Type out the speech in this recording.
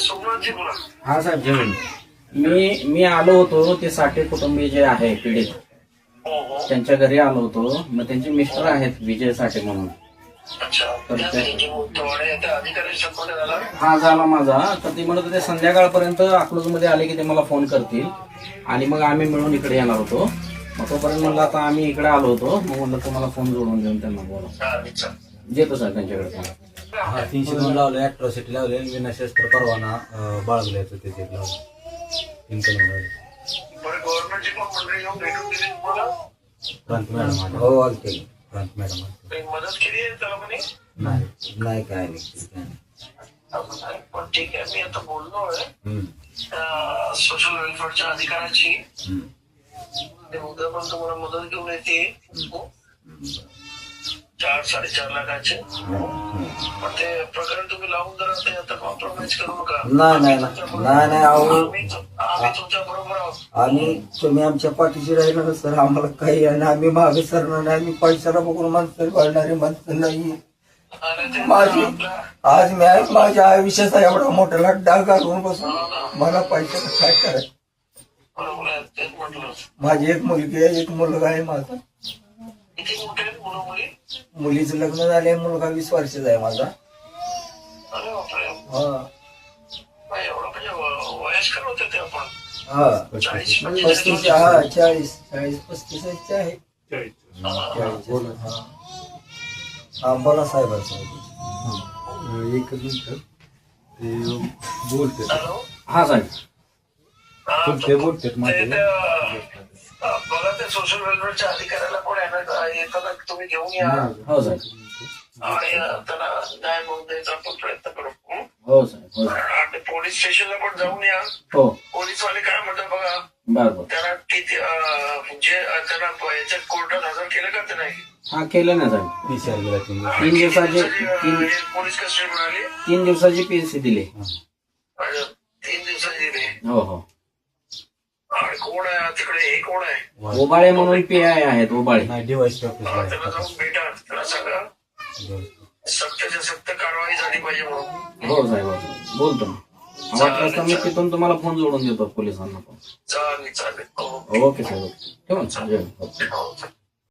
सोमनाथजी बोला. हा साहेब जेवण मी आलो होतो. ते साठे कुटुंबीय जे आहे पीडित हो हो. त्यांच्या घरी आलो होतो. मग त्यांचे मिस्टर आहेत विजय साठे म्हणून. अच्छा. तर त्या ते- त्या अधिकारी संपर्क झाला. हा झाला माझा. तर ते म्हणत होते संध्याकाळपर्यंत अकलूजमध्ये आले की ते मला फोन करतील आणि मग आम्ही मिळून इकडे येणार होतो. मग तोपर्यंत म्हणलं आता आम्ही इकडे आलो होतो. मग म्हणलं तुम्हाला फोन जोडून देऊन त्यांना बोला. चालेल चालेल. देतो साहेब त्यांच्याकडे फोन. हा 302 लावले, अॅट्रॉसिटी लावले, विनाशस्त्र परवाना बाळगल्याचं त्याचे लावले. इन्कम बरं गव्हर्नमेंटची पण मंडळी येऊन भेटून दिली तुम्हाला. प्रांत मॅडम आले. हो आलते. प्रांत मॅडम आले. काही मदत केली आहे त्याला म्हणे. नाही काय नाही. पण ठीक आहे. मी आता बोललोय हम्म. सोशल वेलफेअरच्या अधिकाऱ्याची. हम्म. ते उद्या पण तुम्हाला मदत घेऊन येते. 4-4.5 लाखाचे. पण ते प्रकरण तुम्ही लावून जरा ते आता कॉम्प्रोमाइज करू नका. नाही अहो आम्ही तुमच्या बरोबर आहोत. आणि तुम्ही आमच्या पाठीशी राहिला ना सर, आम्हाला काही आहे ना, आम्ही मागे सरणार नाही. आम्ही पैशाला बघून माणसं वाढणारे माणसं नाही. आणि ते माझी आज मी माझ्या आयुष्याचा एवढा मोठा डाग घालून बसून मला पैशाला काय करायचं. बरोबर आहे. तेच म्हटलं. माझी एक मुलगी आहे, एक मुलगा आहे माझा. किती मोठे आहेत मुलं मुली. मुलीचं लग्न झाले, मुलगा 20 वर्षाचा आहे माझा. अरे बापरे. हा एवढं म्हणजे वयस्कर होते ते आपण. हा 40-45 हा 40-35 आहे. बोला. हा बोला साहेबांचं. एकच मिनिट ते बोलते. हॅलो. हा साहेब. ते बोलतात माझे. बघा ते सोशल वेलफेअरच्या अधिकाऱ्याला पण येताना तुम्ही घेऊन या. हो साहेब. आणि त्याला न्याय मिळवून द्यायचा आपण प्रयत्न करू. हो साहेब. हो साहेब. आणि पोलीस स्टेशनला पण जाऊन या. हो पोलीसवाले काय म्हणतात बघा. बरं. त्यांना किती जे त्यांना याच्यात कोर्टात हजर केलं का ते नाही. हा केलं ना साहेब. PCR गेला 3 दिवस. 3 दिवसाची पोलीस कस्टडी मिळाली. 3 दिवसाची पीएससी दिली. 3 दिवसाची दिली. हो हो. आणि कोण आहे तिकडे. हे कोण आहे. ओबाळे म्हणून PI आहेत. ओबाळे. नाही डिवाइस ऑफिस त्याला जाऊन भेटा. त्याला सांगा सत्याच्या सत्य कारवाई झाली पाहिजे म्हणून. हो साहेब. हो साहेब. बोलतो मी. वाटलं तर मी तिथून तुम्हाला फोन जोडून देतो पोलिसांना पण. चालेल. ओके साहेब. ठेवा ना. चालेल.